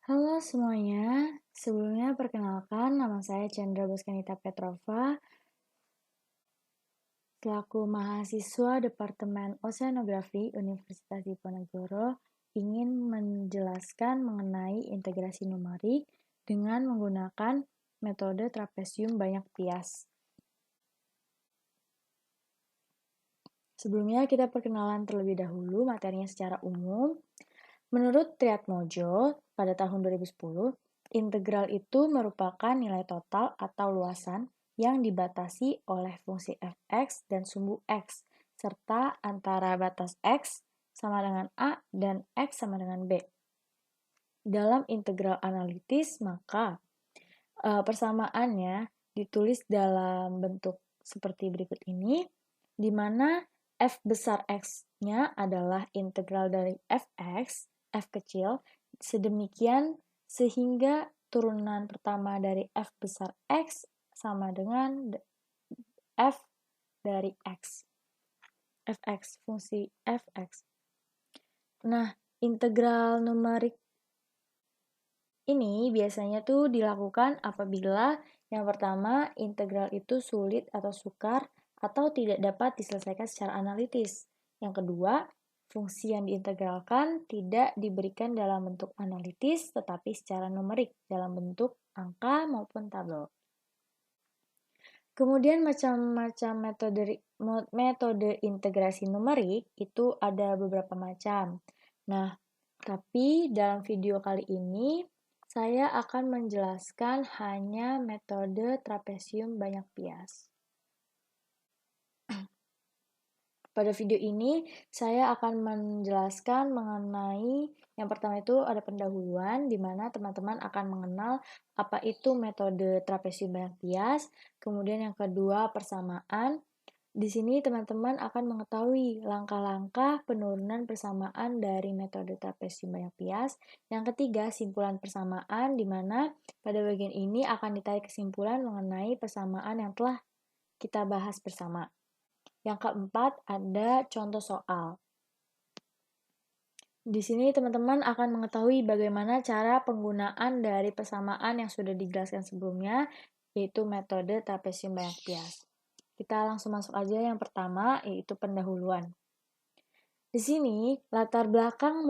Halo semuanya, sebelumnya perkenalkan nama saya Chandra Boskanita Petrova, selaku mahasiswa Departemen Oceanografi Universitas Diponegoro, ingin menjelaskan mengenai integrasi numerik dengan menggunakan metode trapesium banyak bias. Sebelumnya kita perkenalan terlebih dahulu materinya secara umum. Menurut Triatmojo, pada tahun 2010, integral itu merupakan nilai total atau luasan yang dibatasi oleh fungsi fx dan sumbu x, serta antara batas x sama dengan a dan x sama dengan b. Dalam integral analitis, maka persamaannya ditulis dalam bentuk seperti berikut ini, di mana f besar x-nya adalah integral dari fx, f kecil, sedemikian sehingga turunan pertama dari f besar x sama dengan f dari x, fx, fungsi fx. Nah, integral numerik ini biasanya tuh dilakukan apabila yang pertama, integral itu sulit atau sukar atau tidak dapat diselesaikan secara analitis. Yang kedua, fungsi yang diintegralkan tidak diberikan dalam bentuk analitis tetapi secara numerik dalam bentuk angka maupun tabel. Kemudian macam-macam metode integrasi numerik itu ada beberapa macam. Nah, tapi dalam video kali ini saya akan menjelaskan hanya metode trapesium banyak bias. Pada video ini saya akan menjelaskan mengenai yang pertama itu ada pendahuluan di mana teman-teman akan mengenal apa itu metode trapesium banyak bias, kemudian yang kedua persamaan. Di sini teman-teman akan mengetahui langkah-langkah penurunan persamaan dari metode trapesium banyak bias. Yang ketiga, simpulan persamaan di mana pada bagian ini akan ditarik kesimpulan mengenai persamaan yang telah kita bahas bersama. Yang keempat, ada contoh soal. Di sini teman-teman akan mengetahui bagaimana cara penggunaan dari persamaan yang sudah dijelaskan sebelumnya, yaitu metode trapesium banyak bias. Kita langsung masuk aja yang pertama, yaitu pendahuluan. Di sini latar belakang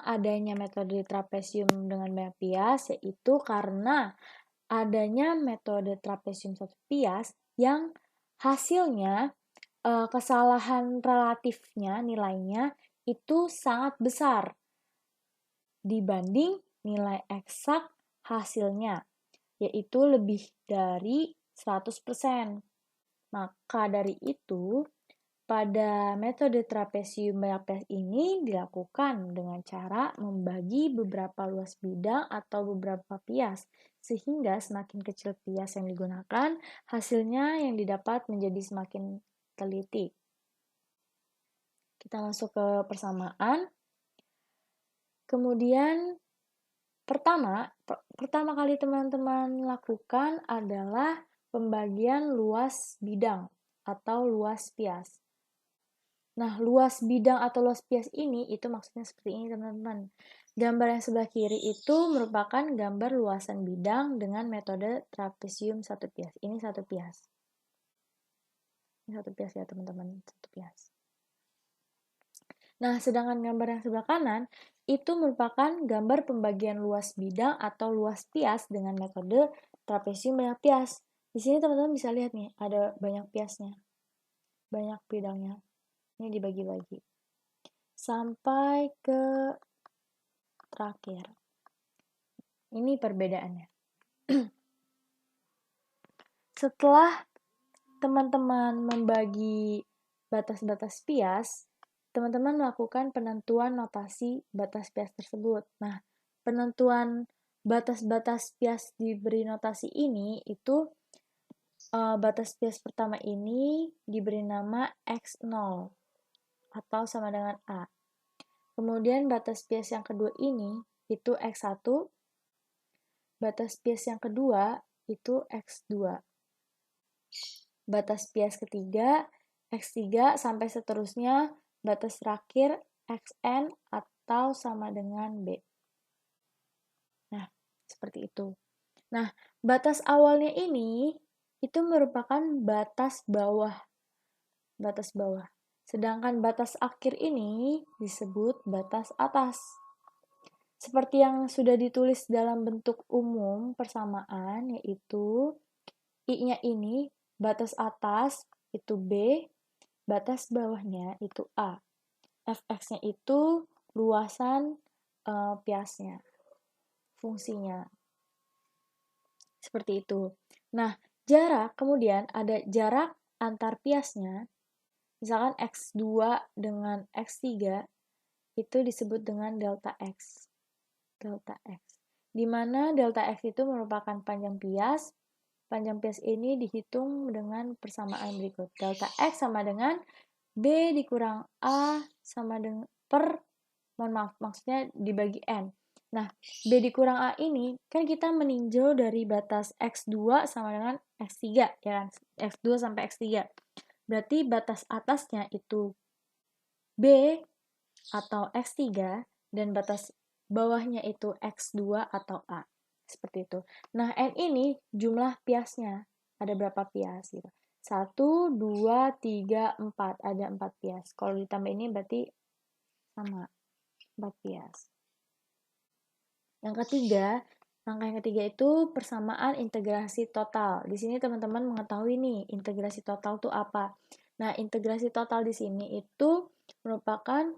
adanya metode trapesium dengan banyak bias, yaitu karena adanya metode trapesium satu bias yang hasilnya kesalahan relatifnya nilainya itu sangat besar dibanding nilai eksak hasilnya, yaitu lebih dari 100%. Maka dari itu, pada metode trapesium banyak bias ini dilakukan dengan cara membagi beberapa luas bidang atau beberapa bias, sehingga semakin kecil bias yang digunakan, hasilnya yang didapat menjadi semakin teliti. Kita masuk ke persamaan. Kemudian pertama kali teman-teman lakukan adalah pembagian luas bidang atau luas bias. Nah, luas bidang atau luas bias ini itu maksudnya seperti ini teman-teman. Gambar yang sebelah kiri itu merupakan gambar luasan bidang dengan metode trapesium satu bias. Ini satu bias. Ini satu bias ya teman-teman, satu bias. Nah, sedangkan gambar yang sebelah kanan itu merupakan gambar pembagian luas bidang atau luas bias dengan metode trapesium banyak bias. Di sini teman-teman bisa lihat nih, ada banyak biasnya, banyak bidangnya. Ini dibagi-bagi. Sampai ke terakhir. Ini perbedaannya. Setelah teman-teman membagi batas-batas bias, teman-teman melakukan penentuan notasi batas bias tersebut. Nah, penentuan batas-batas bias diberi notasi ini itu batas bias pertama ini diberi nama X0 atau sama dengan A. Kemudian batas bias yang kedua ini itu X1, batas bias yang kedua itu X2. Batas bias ketiga, X3 sampai seterusnya, batas terakhir Xn atau sama dengan B. Seperti itu. Nah, batas awalnya ini itu merupakan batas bawah. Batas bawah. Sedangkan batas akhir ini disebut batas atas. Seperti yang sudah ditulis dalam bentuk umum persamaan, yaitu I-nya ini batas atas itu B, batas bawahnya itu A. Fx-nya itu luasan piasnya, fungsinya. Seperti itu. Nah, jarak, kemudian ada jarak antar piasnya, misalkan X2 dengan X3, itu disebut dengan delta X. Delta X. Di mana delta X itu merupakan panjang pias. Panjang pias ini dihitung dengan persamaan berikut. Delta X sama dengan B dikurang A sama dengan mohon maaf, maksudnya dibagi N. Nah, B dikurang A ini, kan kita meninjau dari batas X2 sama dengan X3, ya kan? X2 sampai X3. Berarti batas atasnya itu B atau X3, dan batas bawahnya itu X2 atau A. Seperti itu. Nah, N ini jumlah piasnya. Ada berapa pias gitu. 1, 2, 3, 4. Ada 4 pias. Kalau ditambah ini berarti sama. 4 pias. Yang ketiga, langkah yang ketiga itu persamaan integrasi total. Di sini teman-teman mengetahui nih, integrasi total itu apa. Nah, integrasi total di sini itu merupakan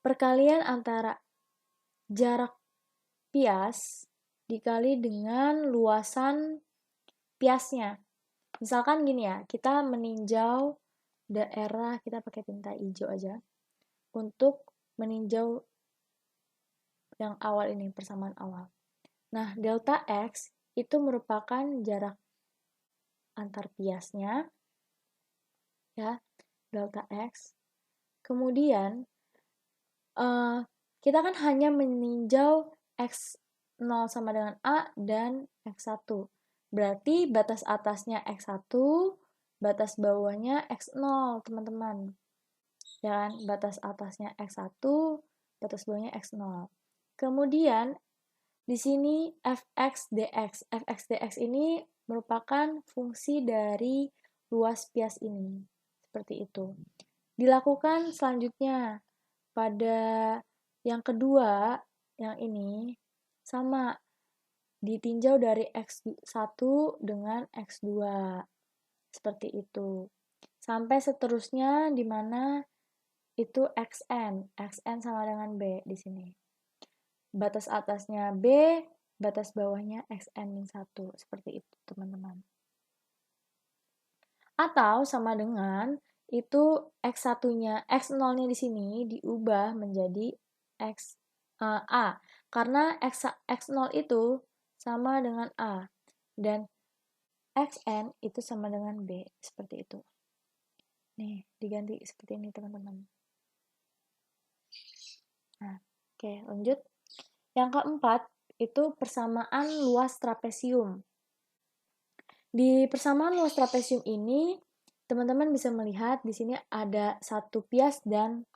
perkalian antara jarak pias dikali dengan luasan piasnya. Misalkan gini ya, kita meninjau daerah, kita pakai tinta hijau aja, untuk meninjau yang awal ini, persamaan awal. Nah, delta X itu merupakan jarak antar piasnya, ya, delta X. Kemudian, kita kan hanya meninjau X0 sama dengan A dan X1. Berarti batas atasnya X1, batas bawahnya X0, teman-teman. Ya kan? Batas atasnya X1, batas bawahnya X0. Kemudian, di sini fx dx. Fx dx ini merupakan fungsi dari luas pias ini. Seperti itu. Dilakukan selanjutnya pada yang kedua, yang ini sama. Ditinjau dari X1 dengan X2. Seperti itu. Sampai seterusnya di mana itu XN. XN sama dengan B di sini. Batas atasnya B, batas bawahnya XN-1. Seperti itu, teman-teman. Atau sama dengan itu X1-nya, X0-nya di sini diubah menjadi A. Karena X0 itu sama dengan A. Dan XN itu sama dengan B. Seperti itu. Nih, diganti seperti ini, teman-teman. Nah, oke, lanjut. Yang keempat, itu persamaan luas trapesium. Di persamaan luas trapesium ini, teman-teman bisa melihat di sini ada satu pias dan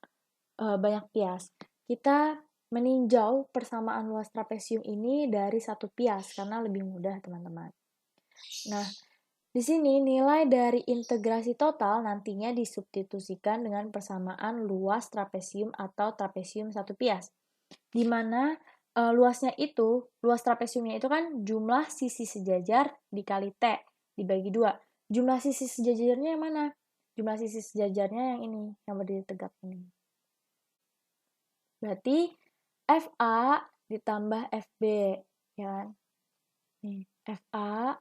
banyak pias. Kita meninjau persamaan luas trapesium ini dari satu pias karena lebih mudah, teman-teman. Nah, di sini nilai dari integrasi total nantinya disubstitusikan dengan persamaan luas trapesium atau trapesium satu pias. Di mana luasnya itu, luas trapesiumnya itu kan jumlah sisi sejajar dikali T dibagi 2. Jumlah sisi sejajarnya yang mana? Jumlah sisi sejajarnya yang ini, yang berdiri tegak ini. Berarti FA ditambah FB, ya kan? Nih, FA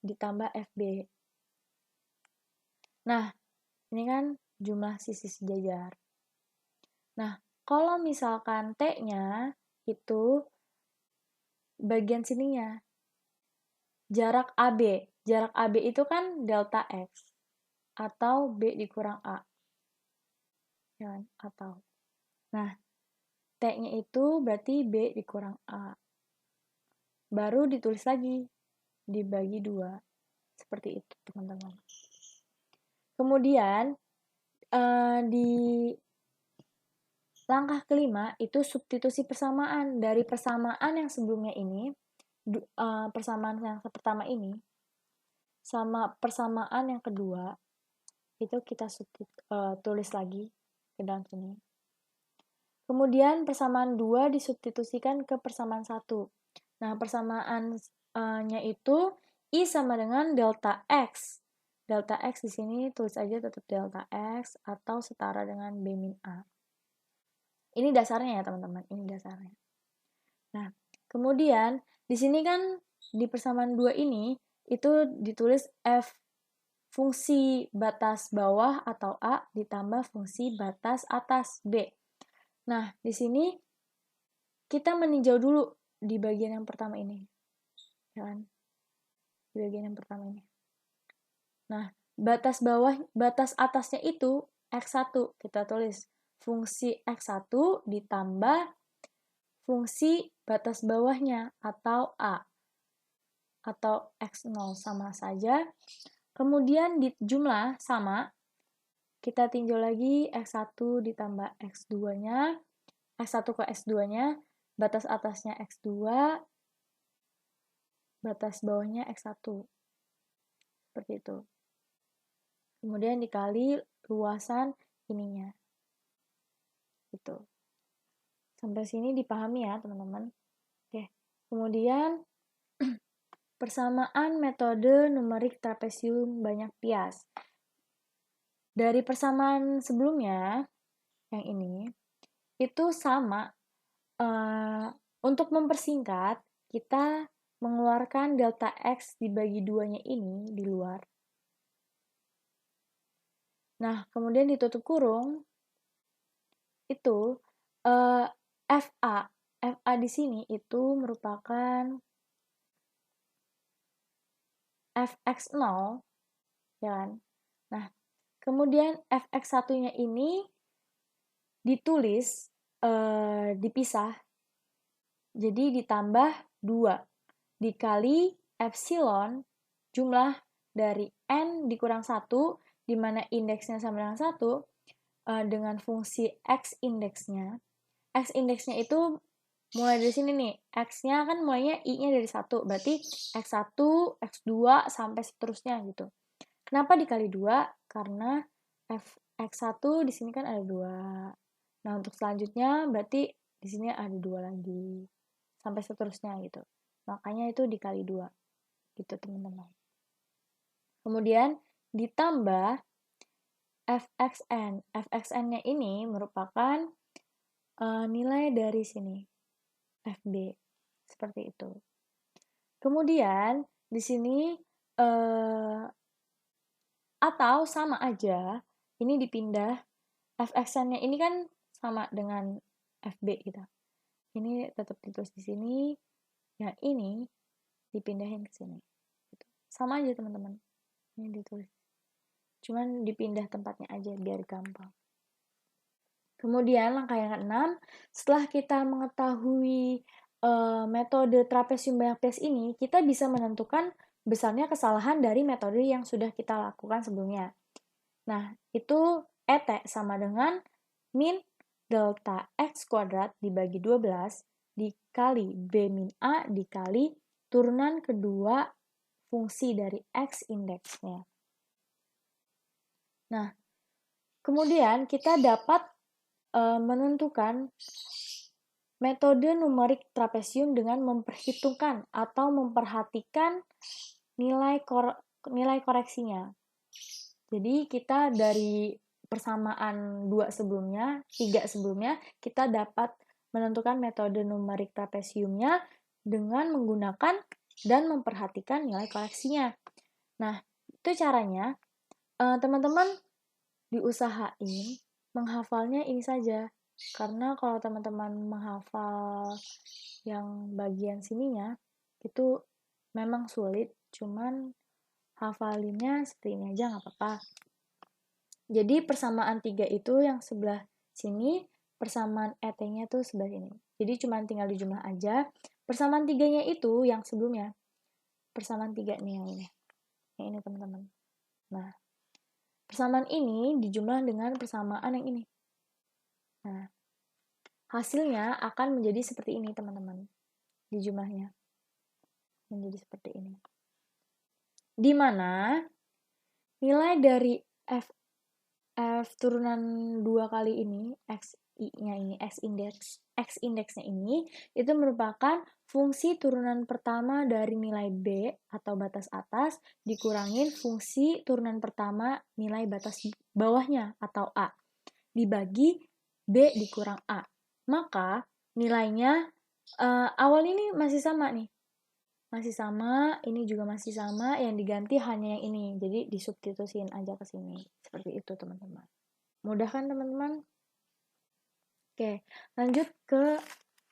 ditambah FB. Nah, ini kan jumlah sisi sejajar. Nah, kalau misalkan T-nya itu bagian sininya, jarak AB. Jarak AB itu kan delta X. Atau B dikurang A. Ya kan? Atau. Nah, T-nya itu berarti B dikurang A. Baru ditulis lagi. Dibagi 2. Seperti itu, teman-teman. Kemudian, Langkah kelima itu substitusi persamaan. Dari persamaan yang sebelumnya ini, persamaan yang pertama ini, sama persamaan yang kedua, itu kita tulis lagi ke dalam sini. Kemudian persamaan 2 disubstitusikan ke persamaan 1. Nah, persamaannya itu I sama dengan delta X. Delta X di sini tulis aja tetap delta X atau setara dengan B min A. Ini dasarnya ya teman-teman, ini dasarnya. Nah, kemudian di sini kan di persamaan 2 ini itu ditulis F fungsi batas bawah atau A ditambah fungsi batas atas B. Nah, di sini kita meninjau dulu di bagian yang pertama ini. Ya kan? Di bagian yang pertama ini. Nah, batas atasnya itu X1. Kita tulis fungsi X1 ditambah fungsi batas bawahnya atau A. Atau X0 sama saja. Kemudian di jumlah sama, kita tinjau lagi X1 ditambah X2-nya, X1 ke X2-nya, batas atasnya X2, batas bawahnya X1. Seperti itu. Kemudian dikali luasan ininya. Gitu. Sampai sini dipahami ya, teman-teman. Oke. Kemudian persamaan metode numerik trapesium banyak bias. Dari persamaan sebelumnya, yang ini, itu sama. Untuk mempersingkat, kita mengeluarkan delta X dibagi 2-nya ini di luar. Nah, kemudian ditutup kurung, itu FA. FA di sini itu merupakan Fx0, ya kan? Nah, kemudian Fx1-nya ini ditulis, dipisah, jadi ditambah 2, dikali epsilon, jumlah dari N dikurang 1, di mana indeksnya sama dengan 1, dengan fungsi X indeksnya. X indeksnya itu mulai dari sini nih, X-nya kan mulainya I-nya dari 1, berarti X1, X2, sampai seterusnya gitu. Kenapa dikali 2? Karena X1 di sini kan ada 2. Nah, untuk selanjutnya berarti di sini ada 2 lagi. Sampai seterusnya gitu. Makanya itu dikali 2. Gitu, teman-teman. Kemudian ditambah Fxn. Fxn-nya ini merupakan nilai dari sini. Fb. Seperti itu. Kemudian di sini atau sama aja, ini dipindah, Fxn-nya ini kan sama dengan Fb gitu. Ini tetap ditulis di sini, yang ini dipindahin ke sini. Sama aja teman-teman, ini ditulis. Cuman dipindah tempatnya aja biar gampang. Kemudian langkah yang ke-6, setelah kita mengetahui metode trapesium banyak bias ini, kita bisa menentukan besarnya kesalahan dari metode yang sudah kita lakukan sebelumnya. Nah, itu ET sama dengan min delta X kuadrat dibagi 12 dikali B min A dikali turunan kedua fungsi dari X indeksnya. Nah, kemudian kita dapat menentukan metode numerik trapesium dengan memperhitungkan atau memperhatikan nilai koreksinya. Jadi kita dari persamaan 2 sebelumnya, 3 sebelumnya, kita dapat menentukan metode numerik trapesiumnya dengan menggunakan dan memperhatikan nilai koreksinya. Nah, itu caranya. Teman-teman diusahain menghafalnya ini saja. Karena kalau teman-teman menghafal yang bagian sininya, itu memang sulit, cuman hafalinnya seperti ini aja nggak apa-apa. Jadi persamaan 3 itu yang sebelah sini, persamaan ET-nya tuh sebelah sini. Jadi cuma tinggal dijumlah aja. Persamaan 3-nya itu yang sebelumnya. Persamaan 3 nih yang ini. Yang ini teman-teman. Nah, persamaan ini dijumlah dengan persamaan yang ini. Nah, hasilnya akan menjadi seperti ini teman-teman. Di jumlahnya menjadi seperti ini. Di mana nilai dari f turunan 2 kali ini, xi-nya ini, x indeksnya ini, itu merupakan fungsi turunan pertama dari nilai b atau batas atas dikurangin fungsi turunan pertama nilai batas bawahnya atau a, dibagi b dikurang a. Maka nilainya awal ini masih sama nih. Masih sama, ini juga masih sama, yang diganti hanya yang ini. Jadi disubstitusiin aja ke sini. Seperti itu, teman-teman. Mudah kan, teman-teman? Oke, lanjut ke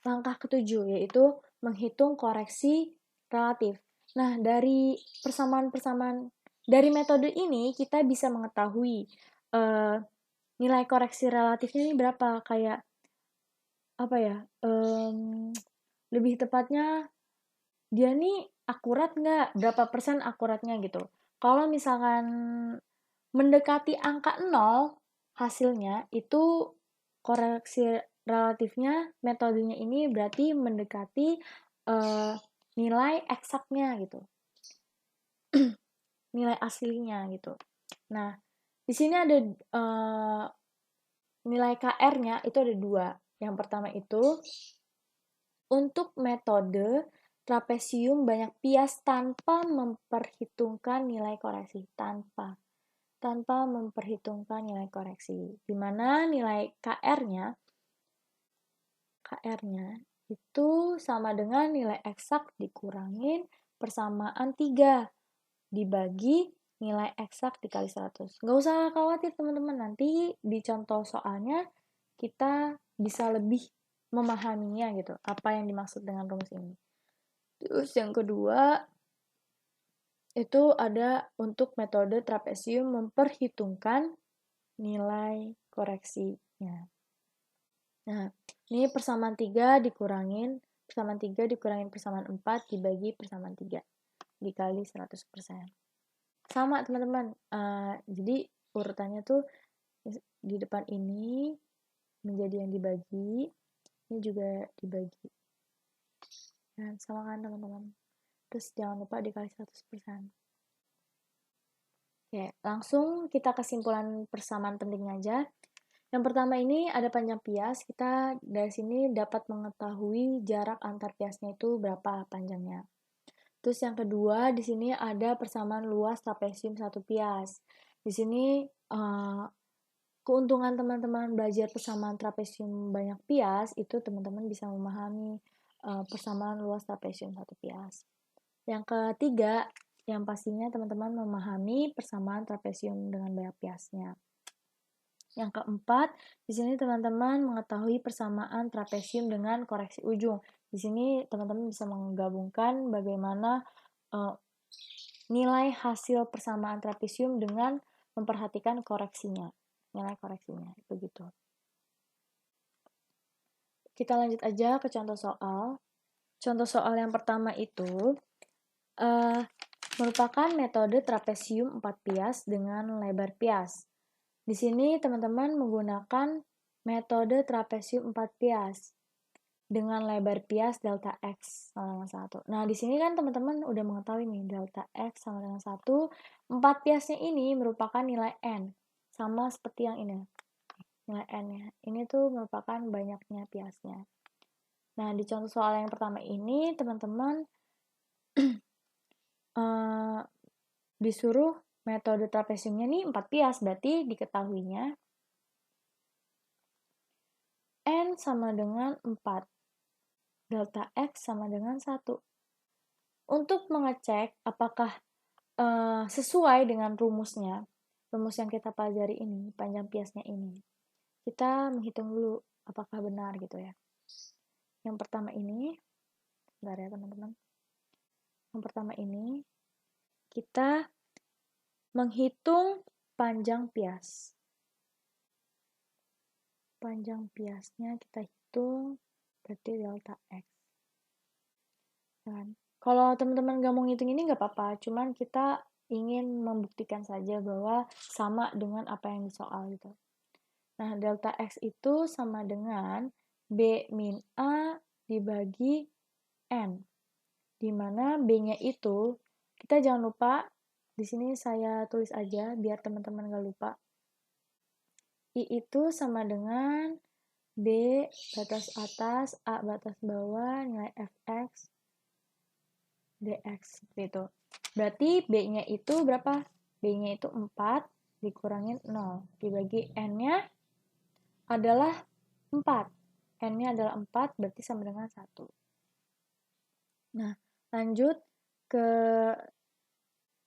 langkah ketujuh, yaitu menghitung koreksi relatif. Nah, dari persamaan-persamaan, dari metode ini, kita bisa mengetahui nilai koreksi relatifnya ini berapa. Kayak, apa ya, lebih tepatnya, dia nih akurat nggak? Berapa persen akuratnya gitu. Kalau misalkan mendekati angka 0 hasilnya, itu koreksi relatifnya metodenya ini berarti mendekati nilai eksaknya gitu. Nilai aslinya gitu. Nah, di sini ada nilai KR-nya itu ada 2. Yang pertama itu untuk metode trapesium banyak bias tanpa memperhitungkan nilai koreksi, tanpa memperhitungkan nilai koreksi, di mana nilai KR-nya itu sama dengan nilai eksak dikurangin persamaan 3 dibagi nilai eksak dikali 100. Nggak usah khawatir teman-teman, nanti di contoh soalnya kita bisa lebih memahaminya gitu, apa yang dimaksud dengan rumus ini. Terus yang kedua, itu ada untuk metode trapesium memperhitungkan nilai koreksinya. Nah, ini persamaan 3 dikurangin persamaan 4 dibagi persamaan 3 dikali 100%. Sama teman-teman, jadi urutannya tuh di depan ini menjadi yang dibagi, ini juga dibagi. Dan sama kan teman-teman. Terus jangan lupa dikali 100%. Oke, langsung kita kesimpulan persamaan pentingnya aja. Yang pertama ini ada panjang pias, kita dari sini dapat mengetahui jarak antar piasnya itu berapa panjangnya. Terus yang kedua, di sini ada persamaan luas trapesium satu pias. Di sini keuntungan teman-teman belajar persamaan trapesium banyak pias, itu teman-teman bisa memahami persamaan luas trapesium satu pias. Yang ketiga, yang pastinya teman-teman memahami persamaan trapesium dengan banyak piasnya. Yang keempat, di sini teman-teman mengetahui persamaan trapesium dengan koreksi ujung. Di sini teman-teman bisa menggabungkan bagaimana nilai hasil persamaan trapesium dengan memperhatikan koreksinya, nilai koreksinya, begitu. Kita lanjut aja ke contoh soal. Contoh soal yang pertama itu merupakan metode trapesium 4 pias dengan lebar pias. Di sini teman-teman menggunakan metode trapesium 4 pias dengan lebar pias delta X sama dengan 1. Nah, di sini kan teman-teman udah mengetahui nih delta X sama dengan 1. 4 piasnya ini merupakan nilai N. Sama seperti yang ini. Nilai N-nya. Ini tuh merupakan banyaknya piasnya. Nah, di contoh soal yang pertama ini teman-teman disuruh metode trapesiumnya nih 4 pias, berarti diketahuinya N sama dengan 4. Delta X sama dengan 1. Untuk mengecek apakah sesuai dengan rumus yang kita pelajari ini, panjang piasnya ini, kita menghitung dulu apakah benar gitu ya. Yang pertama ini, bentar ya teman-teman. Yang pertama ini, kita menghitung panjang pias. Panjang piasnya kita hitung berarti delta X. Dan kalau teman-teman nggak mau ngitung ini nggak apa-apa, cuman kita ingin membuktikan saja bahwa sama dengan apa yang di soal gitu. Nah, delta X itu sama dengan B min A dibagi N. Di mana B-nya itu, kita jangan lupa, di sini saya tulis aja biar teman-teman gak lupa. I itu sama dengan B batas atas, A batas bawah, nilai Fx, dx, gitu. Berarti B-nya itu berapa? B-nya itu 4 dikurangin 0. Dibagi N-nya adalah 4. N-nya adalah 4, berarti sama dengan 1. Nah, lanjut ke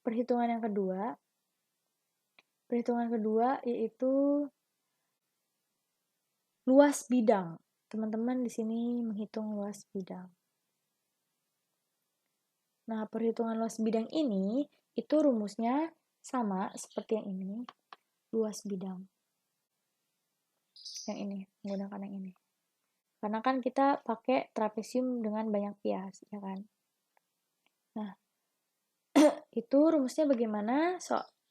perhitungan yang kedua. Perhitungan kedua yaitu luas bidang. Teman-teman di sini menghitung luas bidang. Nah, perhitungan luas bidang ini itu rumusnya sama seperti yang ini. Luas bidang. Yang ini, menggunakan yang ini. Karena kan kita pakai trapesium dengan banyak pias, ya kan? Nah, itu rumusnya bagaimana?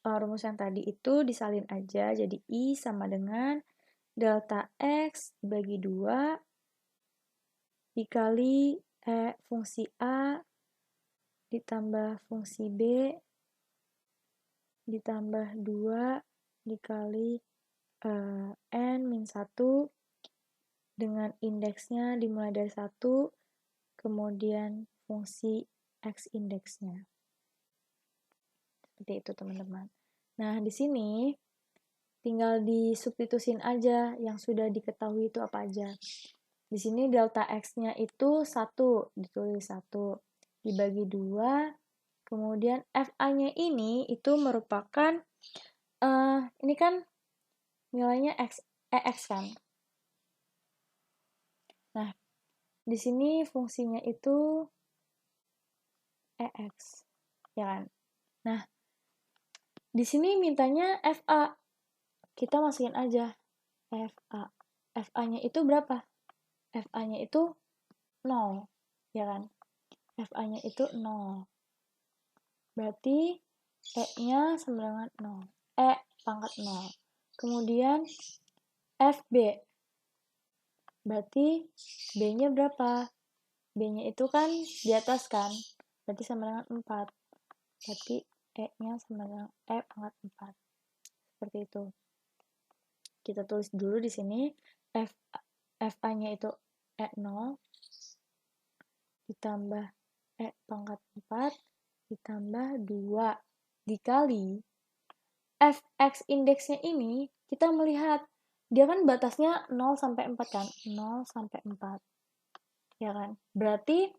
Rumus yang tadi itu disalin aja, jadi I sama dengan delta X dibagi 2 dikali fungsi A ditambah fungsi B ditambah 2 dikali N min 1 dengan indeksnya dimulai dari 1, kemudian fungsi X indeksnya. Seperti itu, teman-teman. Nah, di sini tinggal disubstitusin aja yang sudah diketahui itu apa aja. Di sini delta X-nya itu 1, ditulis 1, dibagi 2, kemudian FA-nya ini itu merupakan, ini kan nilainya EX kan. Nah, di sini fungsinya itu EX, ya kan. Nah, di sini mintanya FA, kita masukin aja FA. FA-nya itu berapa? FA-nya itu 0, ya kan? FA-nya itu 0. Berarti E-nya sama dengan 0. E pangkat 0. Kemudian FB. Berarti B-nya berapa? B-nya itu kan di atas kan? Berarti sama dengan 4. Berarti E-nya sama dengan E pangkat 4. Seperti itu. Kita tulis dulu di sini FA-nya itu E0 ditambah E pangkat 4 ditambah 2 dikali Fx indeksnya ini kita melihat dia kan batasnya 0 sampai 4 kan? 0 sampai 4. Ya kan? Berarti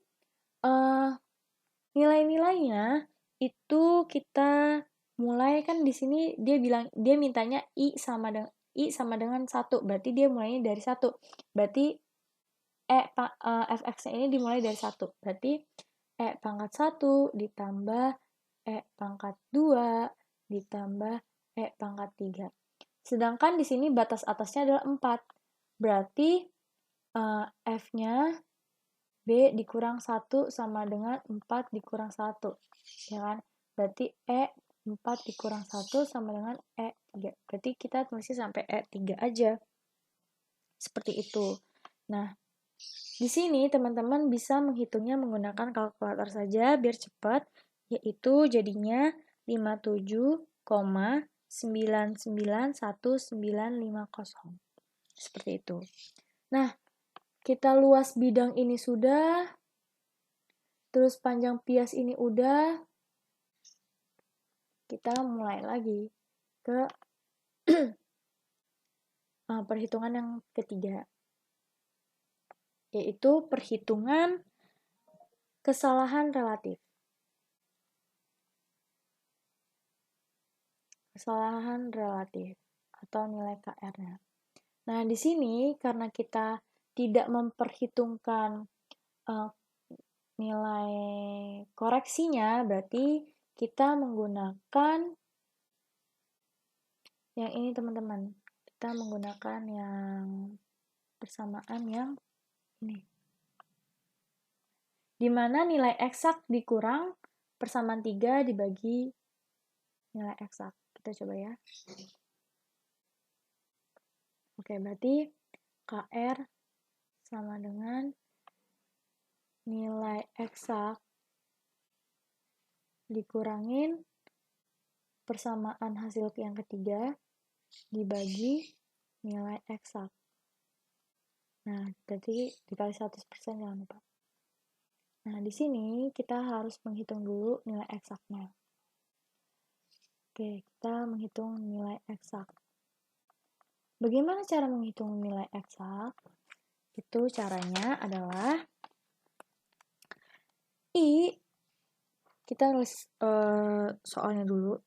nilai-nilainya itu kita mulai kan di sini dia mintanya I sama dengan 1. Berarti dia mulainya dari 1. Berarti Fx-nya ini dimulai dari 1. Berarti E pangkat 1 ditambah E pangkat 2 ditambah E pangkat 3. Sedangkan di sini batas atasnya adalah 4. Berarti F-nya B dikurang 1 sama dengan 4 dikurang 1. Ya kan? Berarti E 4 dikurang 1 sama dengan E 3. Berarti kita tulisnya sampai E 3 aja. Seperti itu. Nah, di sini teman-teman bisa menghitungnya menggunakan kalkulator saja biar cepat, yaitu jadinya 57,9911950. Seperti itu. Nah, kita luas bidang ini sudah, terus panjang pias ini udah, kita mulai lagi ke perhitungan yang ketiga, yaitu perhitungan kesalahan relatif. Kesalahan relatif atau nilai KR-nya. Nah, di sini karena kita tidak memperhitungkan nilai koreksinya, berarti kita menggunakan yang ini, teman-teman. Kita menggunakan yang persamaan yang ini. Di mana nilai eksak dikurang persamaan 3 dibagi nilai eksak. Kita coba ya. Oke, berarti KR sama dengan nilai eksak dikurangin persamaan hasil yang ketiga dibagi nilai eksak. Nah, berarti dikali 100% jangan lupa. Nah, di sini kita harus menghitung dulu nilai eksaknya. Oke, kita menghitung nilai eksak. Bagaimana cara menghitung nilai eksak? Itu caranya adalah kita nulis soalnya dulu.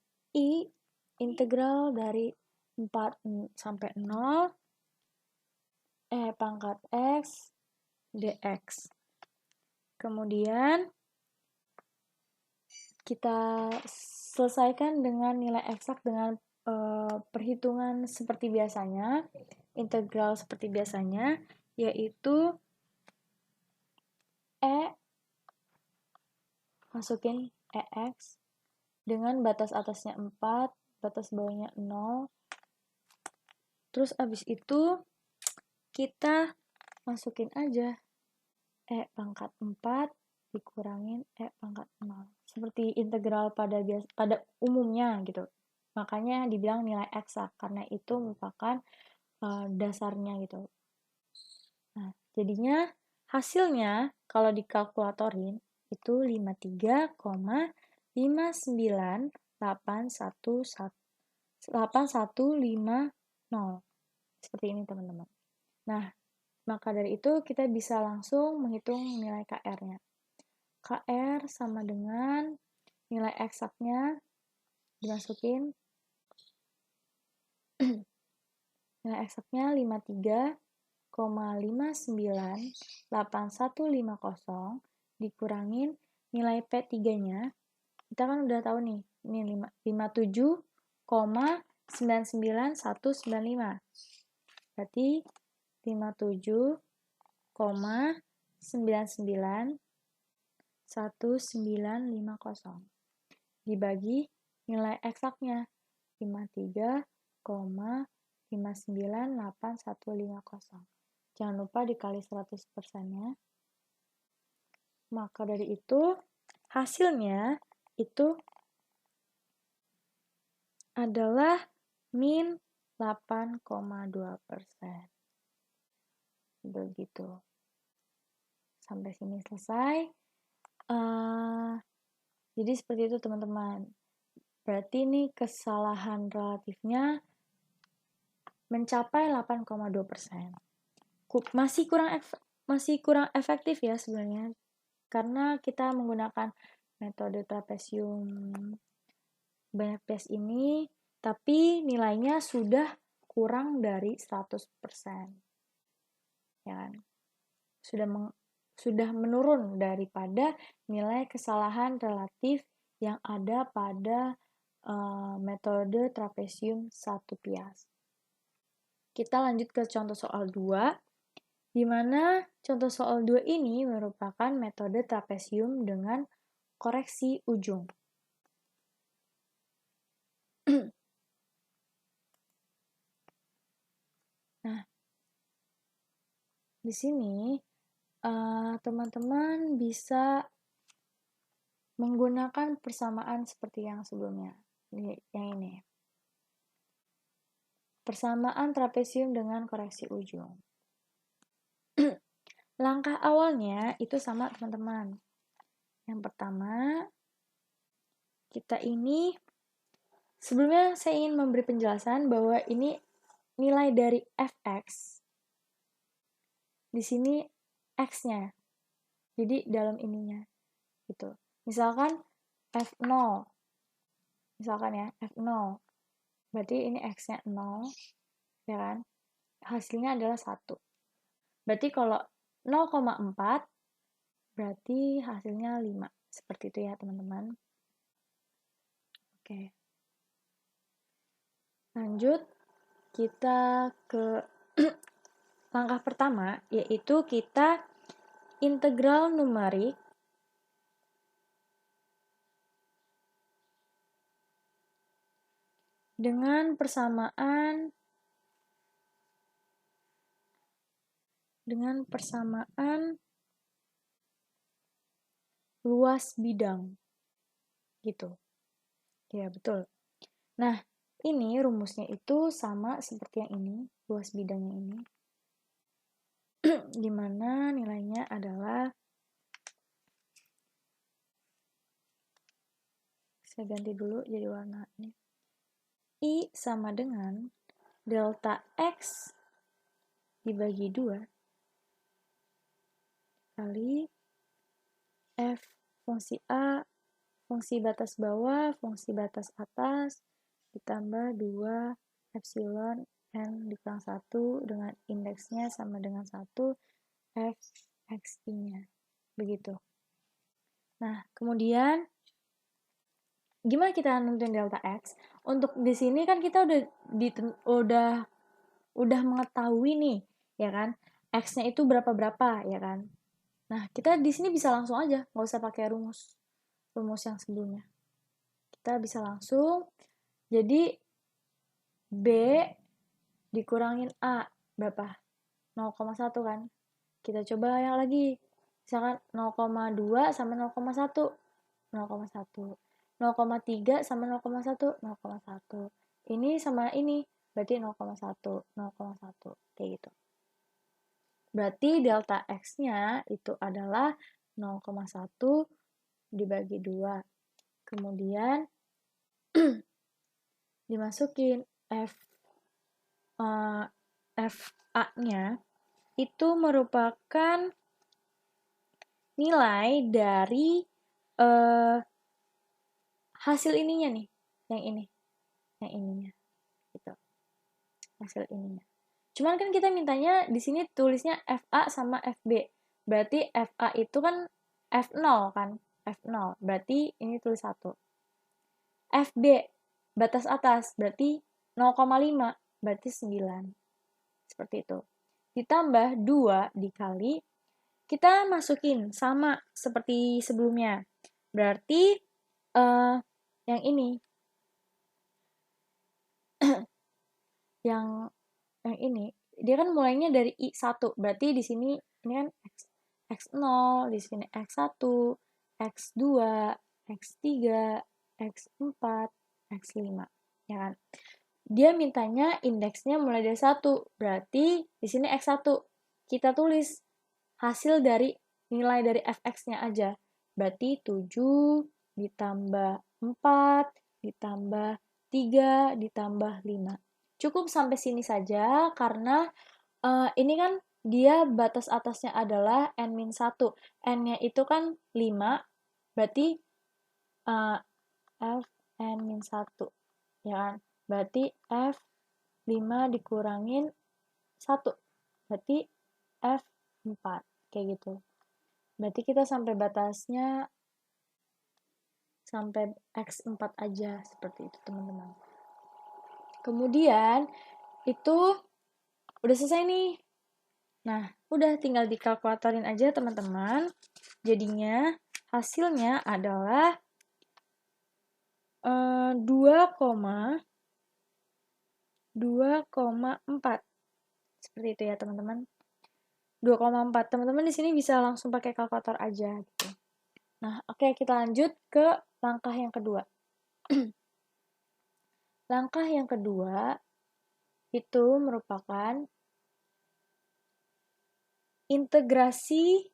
Integral dari 4 sampai 0 pangkat X dx. Kemudian kita selesaikan dengan nilai eksak dengan perhitungan seperti biasanya, integral seperti biasanya, yaitu masukin EX dengan batas atasnya 4, batas bawahnya 0. Terus abis itu kita masukin aja pangkat 4 dikurangin pangkat 0. Seperti integral pada umumnya gitu. Makanya dibilang nilai eksak karena itu merupakan dasarnya gitu. Nah, jadinya hasilnya kalau dikalkulatorin itu 53,59850. Seperti ini teman-teman. Nah, maka dari itu kita bisa langsung menghitung nilai KR-nya. KR sama dengan nilai eksaknya dimasukin. Nilai eksaknya 53,598150 dikurangin nilai P3-nya. Kita kan udah tahu nih, ini 57,99195. Berarti 57,99190 dibagi nilai eksaknya 53,59850. Jangan lupa dikali 100%-nya. Maka dari itu hasilnya itu adalah min 8,2%. Begitu. Sampai sini selesai. Jadi seperti itu teman-teman. Berarti ini kesalahan relatifnya mencapai 8,2%. Masih kurang efektif ya sebenarnya. Karena kita menggunakan metode trapesium banyak bias ini, tapi nilainya sudah kurang dari 100%. Ya kan? Sudah menurun daripada nilai kesalahan relatif yang ada pada metode trapesium 1 bias. Kita lanjut ke contoh soal 2, di mana contoh soal 2 ini merupakan metode trapesium dengan koreksi ujung. Nah, di sini teman-teman bisa menggunakan persamaan seperti yang sebelumnya. Yang ini. Persamaan trapesium dengan koreksi ujung. Langkah awalnya itu sama teman-teman. Yang pertama, kita ini, sebelumnya saya ingin memberi penjelasan bahwa ini nilai dari fx. Di sini x-nya. Jadi dalam ininya. Gitu. Misalkan f0. Misalkan ya, f0. Berarti ini x-nya 0. Ya kan? Hasilnya adalah 1. Berarti kalau 0,4 berarti hasilnya 5. Seperti itu ya teman-teman. Oke. Lanjut, kita ke langkah pertama, yaitu kita integral numerik dengan persamaan dengan persamaan luas bidang. Gitu. Ya, betul. Nah, ini rumusnya itu sama seperti yang ini, luas bidangnya ini. Di mana nilainya adalah, saya ganti dulu jadi warna ini. I sama dengan delta X dibagi 2 kali F fungsi A, fungsi batas bawah, fungsi batas atas, ditambah 2 epsilon N dikurang 1 dengan indeksnya sama dengan 1 F XI-nya. Begitu. Nah, kemudian gimana kita nentuin delta X? Untuk di sini kan kita udah mengetahui nih, ya kan? X-nya itu berapa-berapa, ya kan? Nah, kita di sini bisa langsung aja, nggak usah pakai rumus yang sebelumnya. Kita bisa langsung, jadi B dikurangin A, berapa? 0,1 kan? Kita coba yang lagi, misalkan 0,2 sama 0,1, 0,1. 0,3 sama 0,1, 0,1. Ini sama ini, berarti 0,1, 0,1, kayak gitu. Berarti delta X-nya itu adalah 0,1 dibagi 2. Kemudian dimasukin FA-nya itu merupakan nilai dari hasil ininya nih, yang ininya, gitu, hasil ininya. Cuman kan kita mintanya di sini tulisnya FA sama FB, berarti FA itu kan F0 kan, F0, berarti ini tulis 1. FB, batas atas, berarti 0,5, berarti 9. Seperti itu. Ditambah 2 dikali, kita masukin sama seperti sebelumnya. Berarti yang ini, yang ini, dia kan mulainya dari I1, berarti di sini ini kan X0, di sini X1, X2, X3, X4, X5, ya kan? Dia mintanya indeksnya mulai dari 1, berarti di sini X1. Kita tulis hasil dari nilai dari fx-nya aja. Berarti 7 ditambah 4 ditambah 3 ditambah 5. Cukup sampai sini saja karena ini kan dia batas atasnya adalah N-1. N-nya itu kan 5, berarti F N-1. Ya kan? Berarti F5 dikurangin 1. Berarti F4. Kayak gitu. Berarti kita sampai batasnya sampai X4 aja. Seperti itu, teman-teman. Kemudian, itu udah selesai nih. Nah, udah tinggal dikalkulatorin aja, teman-teman. Jadinya, hasilnya adalah 2,4. Seperti itu ya, teman-teman. 2,4. Teman-teman di sini bisa langsung pakai kalkulator aja gitu. Nah, oke, kita lanjut ke langkah yang kedua. Langkah yang kedua itu merupakan integrasi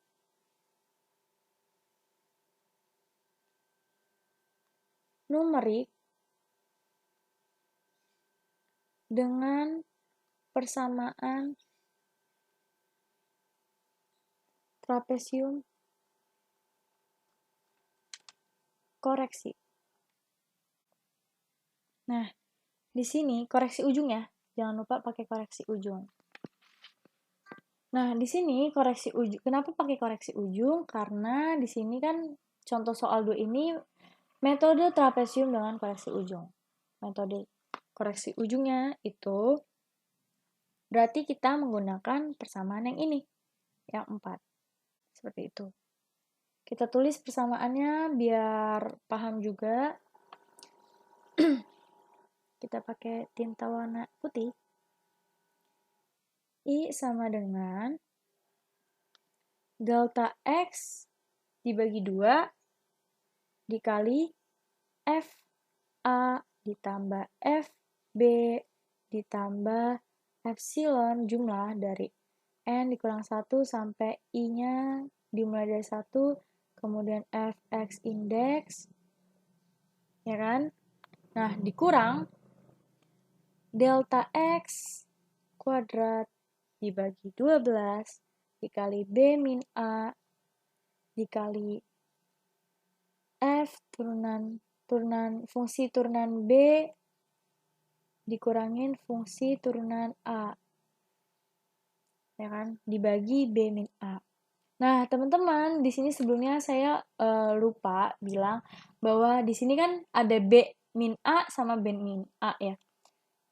numerik dengan persamaan trapesium koreksi. Nah, di sini koreksi ujung ya. Jangan lupa pakai koreksi ujung. Nah, di sini koreksi ujung. Kenapa pakai koreksi ujung? Karena di sini kan contoh soal 2 ini metode trapesium dengan koreksi ujung. Metode koreksi ujungnya itu berarti kita menggunakan persamaan yang ini, yang 4. Seperti itu. Kita tulis persamaannya biar paham juga. Kita pakai tinta warna putih. I sama dengan delta X dibagi 2 dikali FA ditambah FB ditambah epsilon jumlah dari N dikurang 1 sampai I-nya dimulai dari 1, kemudian Fx indeks, ya kan? Nah, dikurang delta X kuadrat dibagi 12 dikali B min A dikali F fungsi turunan B dikurangin fungsi turunan A, ya kan, dibagi B min A. Nah, teman-teman, di sini sebelumnya saya lupa bilang bahwa di sini kan ada B min A sama B min A ya.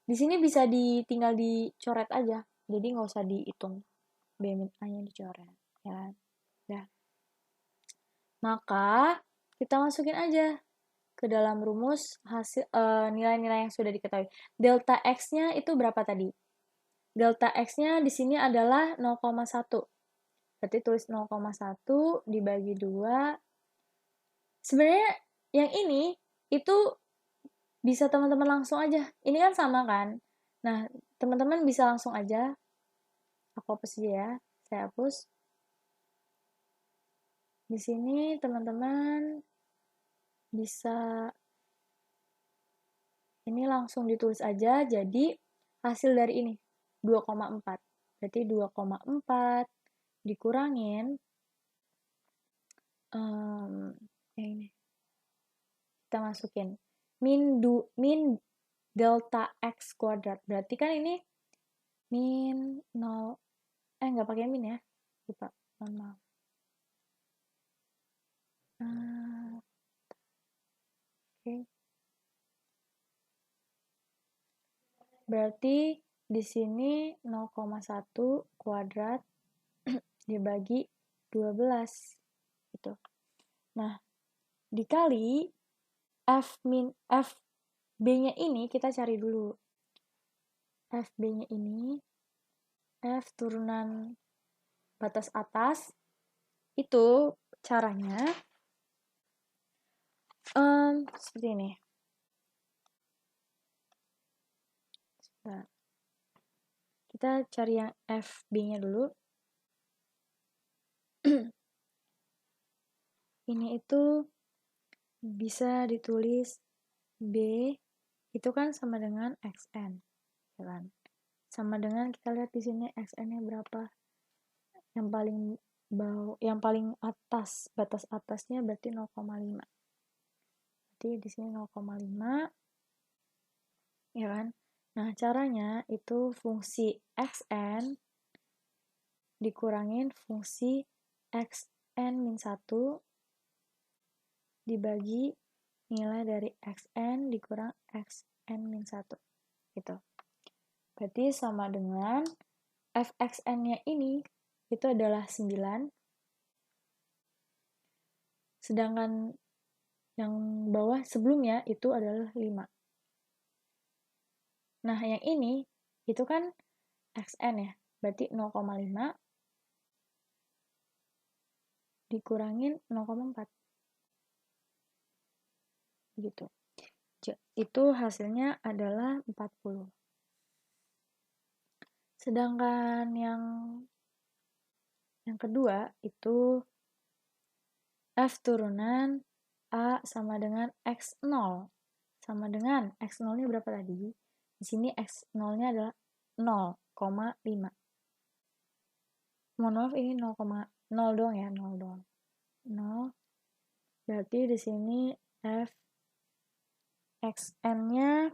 Di sini bisa tinggal dicoret aja, jadi nggak usah dihitung B min A-nya dicoret, ya kan. Nah, maka kita masukin aja ke dalam rumus hasil nilai-nilai yang sudah diketahui. Delta X-nya itu berapa tadi? Delta X-nya di sini adalah 0,1. Berarti tulis 0,1 dibagi 2. Sebenarnya yang ini itu bisa teman-teman langsung aja. Ini kan sama kan? Nah, teman-teman bisa langsung aja. Aku hapus aja ya. Saya hapus. Di sini teman-teman bisa ini langsung ditulis aja. Jadi hasil dari ini 2,4. Berarti 2,4 dikurangin yang ini. Kita masukin min delta X kuadrat. Berarti kan ini min 0. Nggak pakai min ya. Lupa. Maaf. Oke. Berarti di sini 0,1 kuadrat dibagi 12 gitu. Nah, dikali FB-nya ini kita cari dulu. FB-nya ini F turunan batas atas itu caranya seperti ini. Nah, kita cari yang FB-nya dulu. Ini itu bisa ditulis B itu kan sama dengan XN, ya kan? Sama dengan kita lihat di sini XN-nya berapa? Yang paling atas, batas atasnya berarti 0,5. Berarti di sini 0,5, ya kan? Nah, caranya itu fungsi XN dikurangin fungsi XN-1 dibagi nilai dari XN dikurang XN-1 gitu. Berarti sama dengan Fxn-nya ini itu adalah 9. Sedangkan yang bawah sebelumnya itu adalah 5. Nah, yang ini itu kan Xn ya. Berarti 0,5 dikurangin 0,4. Gitu. Itu hasilnya adalah 40. Sedangkan yang kedua itu F turunan A sama dengan X0. Sama dengan X0-nya berapa tadi? Di sini X0-nya adalah 0,5. Mohon maaf ini 0,0 doang ya, 0 doang. 0. Berarti di sini F XN-nya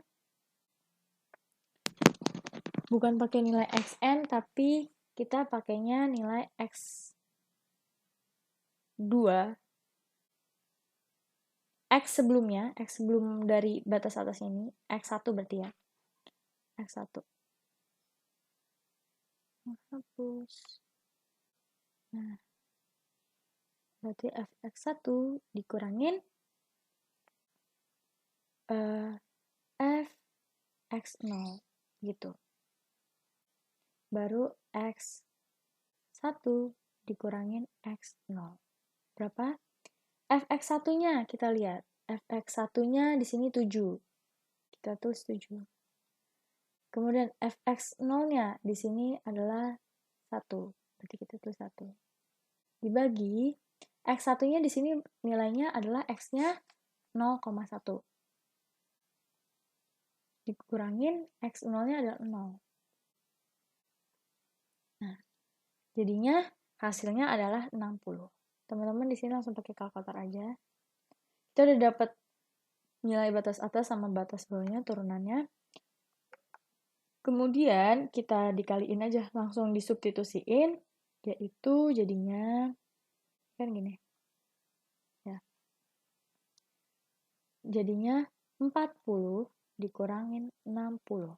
bukan pakai nilai XN, tapi kita pakainya nilai X2. X sebelumnya, X sebelum dari batas atas ini, X1 berarti ya. X1. Hapus. Nah, berarti Fx1 dikurangin Fx0 gitu. Baru X1 dikurangin X0. Berapa? Fx1-nya kita lihat. Fx1-nya di sini 7. Kita tulis 7. Kemudian Fx0-nya di sini adalah 1. Berarti kita tulis 1. Dibagi X1-nya di sini nilainya adalah X-nya 0,1. Dikurangin X0-nya adalah 0. Nah, jadinya hasilnya adalah 60. Teman-teman di sini langsung pakai kalkulator aja. Kita udah dapat nilai batas atas sama batas bawahnya, turunannya. Kemudian kita dikaliin aja, langsung disubstitusiin, yaitu jadinya kan gini. Ya. Jadinya 40 dikurangin 60.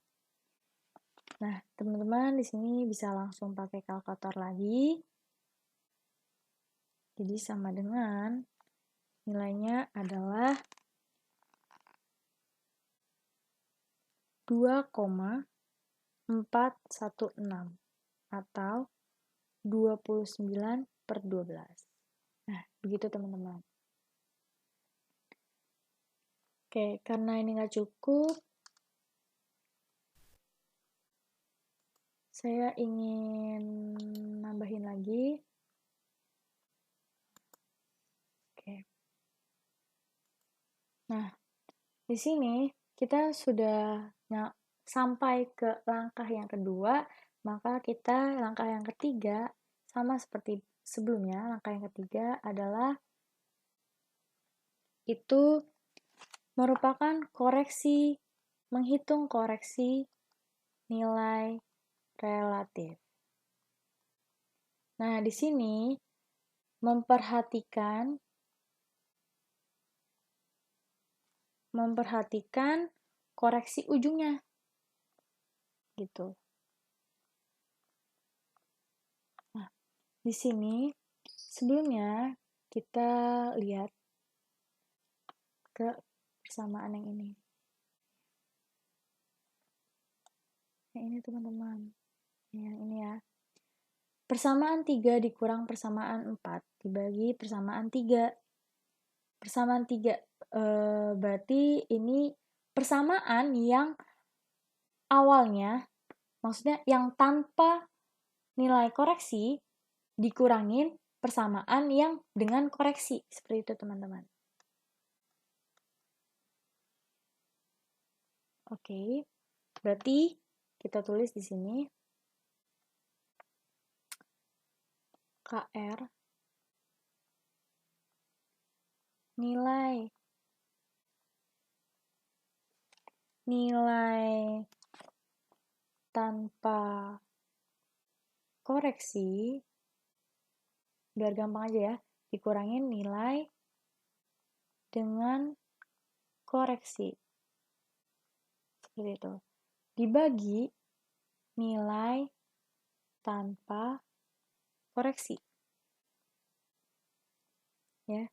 Nah, teman-teman di sini bisa langsung pakai kalkulator lagi. Jadi sama dengan nilainya adalah 2,416 atau 29/12. Nah, begitu teman-teman. Oke, karena ini nggak cukup, saya ingin nambahin lagi. Oke. Nah, di sini kita sudah sampai ke langkah yang kedua, maka kita langkah yang ketiga sama seperti sebelumnya. Langkah yang ketiga adalah itu merupakan koreksi, menghitung koreksi nilai relatif. Nah, di sini memperhatikan koreksi ujungnya. Gitu. Nah, di sini sebelumnya kita lihat ke persamaan yang ini. Yang ini teman-teman. Yang ini ya. Persamaan 3 dikurang persamaan 4 dibagi persamaan 3. Persamaan 3 berarti ini persamaan yang awalnya, maksudnya yang tanpa nilai koreksi dikurangin persamaan yang dengan koreksi. Seperti itu teman-teman. Oke, berarti kita tulis di sini KR nilai tanpa koreksi, biar gampang aja ya, dikurangin nilai dengan koreksi. Seperti itu. Dibagi nilai tanpa koreksi. Ya.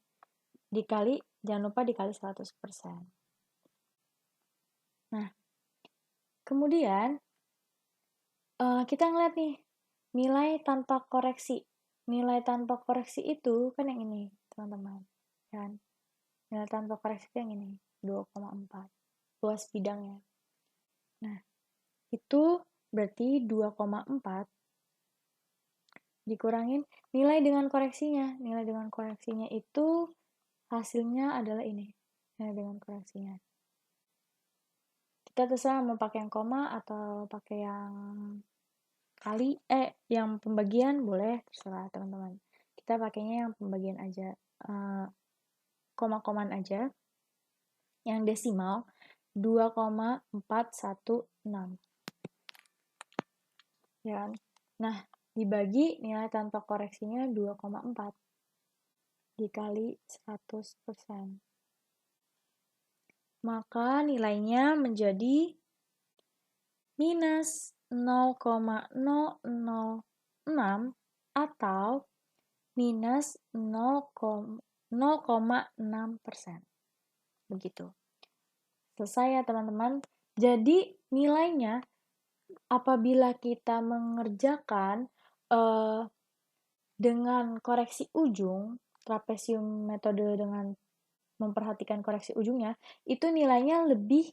Dikali, jangan lupa dikali 100%. Nah, kemudian kita ngeliat nih, nilai tanpa koreksi. Nilai tanpa koreksi itu kan yang ini, teman-teman. Kan? Nilai tanpa koreksi itu yang ini, 2,4. Luas bidangnya. Nah, itu berarti 2,4 dikurangin nilai dengan koreksinya. Nilai dengan koreksinya itu hasilnya adalah ini. Nilai dengan koreksinya. Kita terserah mau pakai yang koma atau pakai yang kali, yang pembagian boleh, terserah teman-teman. Kita pakainya yang pembagian aja, koma-koman aja. Yang desimal 2,416. Ya kan? Nah, dibagi nilai tanpa koreksinya 2,4 dikali 100%. Maka nilainya menjadi minus 0,006 atau minus 0,6%. Begitu. Selesai ya teman-teman. Jadi nilainya apabila kita mengerjakan Dengan koreksi ujung, trapesium metode dengan memperhatikan koreksi ujungnya, itu nilainya lebih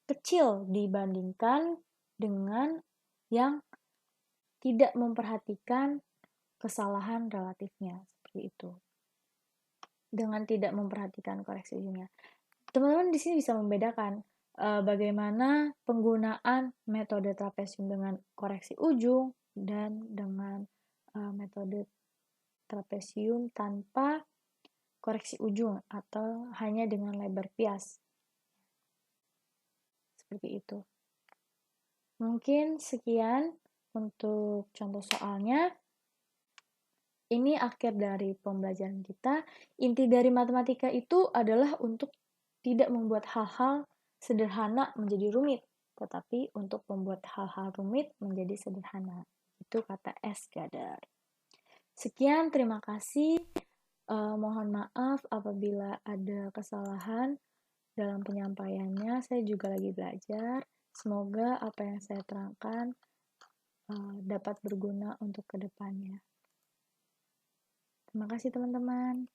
kecil dibandingkan dengan yang tidak memperhatikan kesalahan relatifnya, seperti itu. Dengan tidak memperhatikan koreksi ujungnya. Teman-teman di sini bisa membedakan bagaimana penggunaan metode trapesium dengan koreksi ujung dan dengan metode trapesium tanpa koreksi ujung atau hanya dengan lebar pias. Seperti itu. Mungkin sekian untuk contoh soalnya. Ini akhir dari pembelajaran kita. Inti dari matematika itu adalah untuk tidak membuat hal-hal sederhana menjadi rumit, tetapi untuk membuat hal-hal rumit menjadi sederhana. Itu kata Esgader. Sekian, terima kasih. Mohon maaf apabila ada kesalahan dalam penyampaiannya. Saya juga lagi belajar. Semoga apa yang saya terangkan dapat berguna untuk kedepannya. Terima kasih teman-teman.